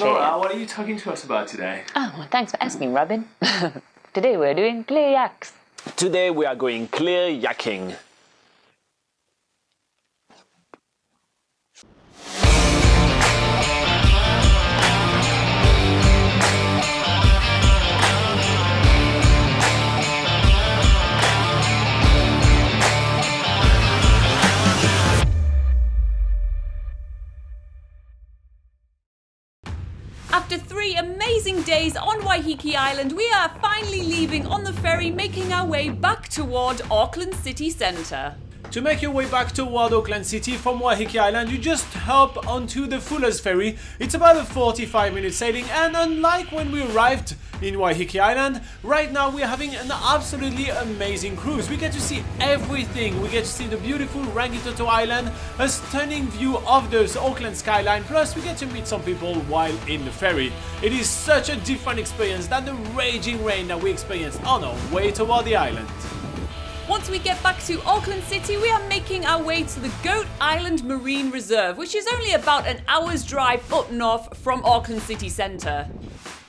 Laura, what are you talking to us about today? Oh, well, thanks for asking, Robin. Today we're doing clear yaks. Today we are going clear yaking. After 3 amazing days on Waiheke Island, we are finally leaving on the ferry, making our way back toward Auckland City Centre. To make your way back toward Auckland City from Waiheke Island, you just hop onto the Fuller's Ferry. It's about a 45-minute sailing, and unlike when we arrived in Waiheke Island, right now we're having an absolutely amazing cruise. We get to see everything. We get to see the beautiful Rangitoto Island, a stunning view of the Auckland skyline, plus we get to meet some people while in the ferry. It is such a different experience than the raging rain that we experienced on our way toward the island. Once we get back to Auckland City, we are making our way to the Goat Island Marine Reserve, which is only about an hour's drive up north from Auckland City Centre.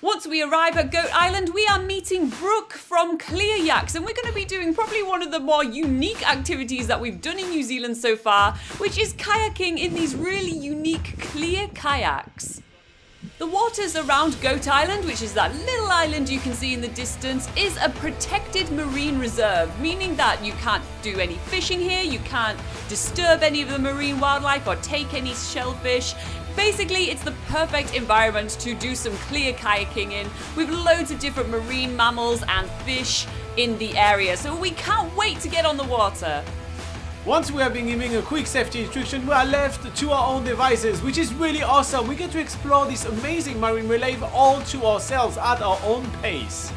Once we arrive at Goat Island, we are meeting Brooke from Clear Yaks, and we're going to be doing probably one of the more unique activities that we've done in New Zealand so far, which is kayaking in these really unique clear kayaks. The waters around Goat Island, which is that little island you can see in the distance, is a protected marine reserve, meaning that you can't do any fishing here, you can't disturb any of the marine wildlife or take any shellfish. Basically, it's the perfect environment to do some clear kayaking in, with loads of different marine mammals and fish in the area, so we can't wait to get on the water. Once we have been giving a quick safety instruction, we are left to our own devices, which is really awesome. We get to explore this amazing marine relief all to ourselves at our own pace.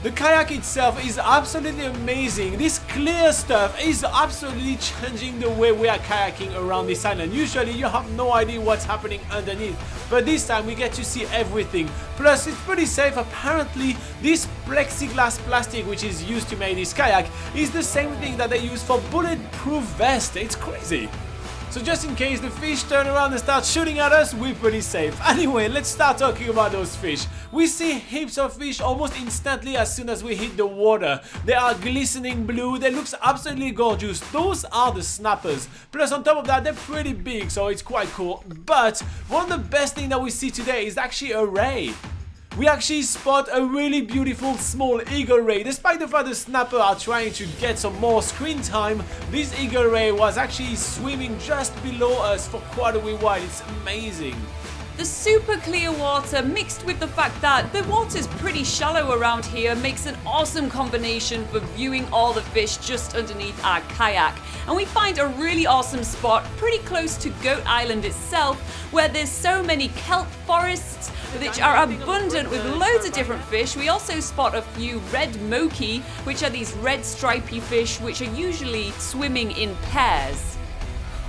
The kayak itself is absolutely amazing. This clear stuff is absolutely changing the way we are kayaking around this island. Usually you have no idea what's happening underneath, but this time we get to see everything. Plus it's pretty safe. Apparently this plexiglass plastic which is used to make this kayak is the same thing that they use for bulletproof vest. It's crazy. So just in case the fish turn around and start shooting at us, we're pretty safe. Anyway, let's start talking about those fish. We see heaps of fish almost instantly as soon as we hit the water. They are glistening blue, they look absolutely gorgeous. Those are the snappers. Plus on top of that, they're pretty big, so it's quite cool. But one of the best things that we see today is actually a ray. We actually spot a really beautiful small eagle ray. Despite the fact the snapper are trying to get some more screen time, this eagle ray was actually swimming just below us for quite a wee while. It's amazing. The super clear water mixed with the fact that the water's pretty shallow around here makes an awesome combination for viewing all the fish just underneath our kayak. And we find a really awesome spot pretty close to Goat Island itself, where there's so many kelp forests which are abundant with loads of different fish. We also spot a few red moki, which are these red stripy fish which are usually swimming in pairs.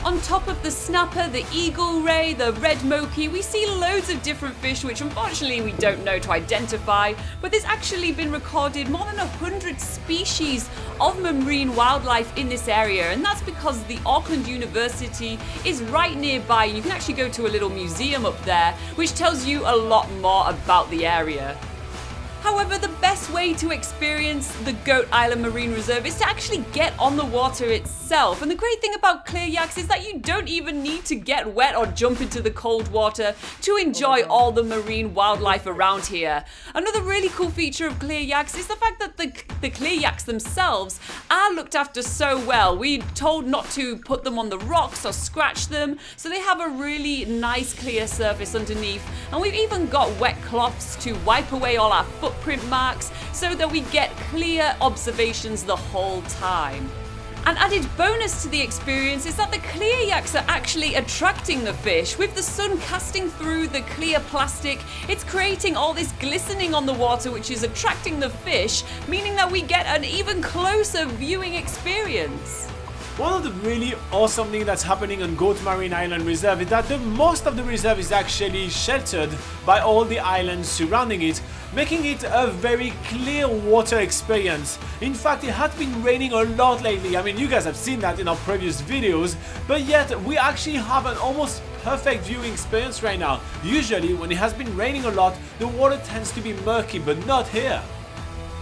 On top of the snapper, the eagle ray, the red moki, we see loads of different fish which unfortunately we don't know to identify, but there's actually been recorded more than 100 species of marine wildlife in this area, and that's because the Auckland University is right nearby. You can actually go to a little museum up there which tells you a lot more about the area. However, the best way to experience the Goat Island Marine Reserve is to actually get on the water itself. And the great thing about Clear Yaks is that you don't even need to get wet or jump into the cold water to enjoy all the marine wildlife around here. Another really cool feature of Clear Yaks is the fact that the Clear Yaks themselves are looked after so well. We're told not to put them on the rocks or scratch them, so they have a really nice clear surface underneath. And we've even got wet cloths to wipe away all our footprint marks so that we get clear observations the whole time. An added bonus to the experience is that the clear yaks are actually attracting the fish. With the sun casting through the clear plastic, it's creating all this glistening on the water which is attracting the fish, meaning that we get an even closer viewing experience. One of the really awesome things that's happening on Goat Marine Island Reserve is that most of the reserve is actually sheltered by all the islands surrounding it, making it a very clear water experience. In fact, it has been raining a lot lately. I mean, you guys have seen that in our previous videos, but yet we actually have an almost perfect viewing experience right now. Usually when it has been raining a lot, the water tends to be murky, but not here.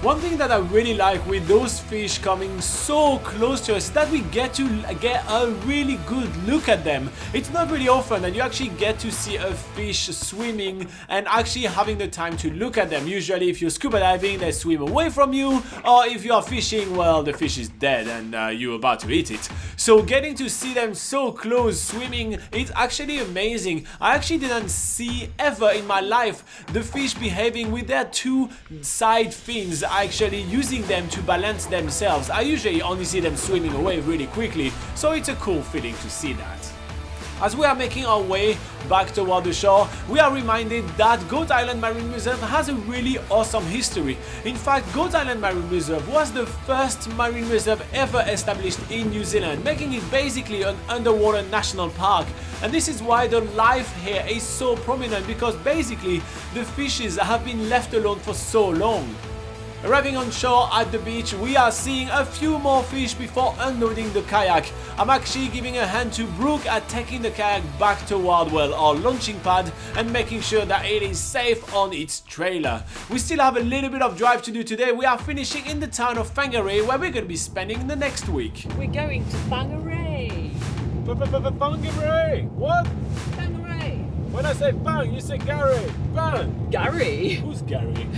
One thing that I really like with those fish coming so close to us is that we get to get a really good look at them. It's not really often that you actually get to see a fish swimming and actually having the time to look at them. Usually if you're scuba diving, they swim away from you, or if you are fishing, well, the fish is dead and you're about to eat it. So getting to see them so close swimming, it's actually amazing. I actually didn't see ever in my life the fish behaving with their two side fins, actually using them to balance themselves. I usually only see them swimming away really quickly, so it's a cool feeling to see that. As we are making our way back toward the shore, we are reminded that Goat Island Marine Reserve has a really awesome history. In fact, Goat Island Marine Reserve was the first marine reserve ever established in New Zealand, making it basically an underwater national park. And this is why the life here is so prominent, because basically the fishes have been left alone for so long. Arriving on shore at the beach, we are seeing a few more fish before unloading the kayak. I'm actually giving a hand to Brooke at taking the kayak back toward, well, our launching pad and making sure that it is safe on its trailer. We still have a little bit of drive to do today. We are finishing in the town of Whangarei, where we're going to be spending the next week. We're going to Whangarei. Whangarei? What? Whangarei. When I say Fang, you say Gary. Fang. Gary. Who's Gary?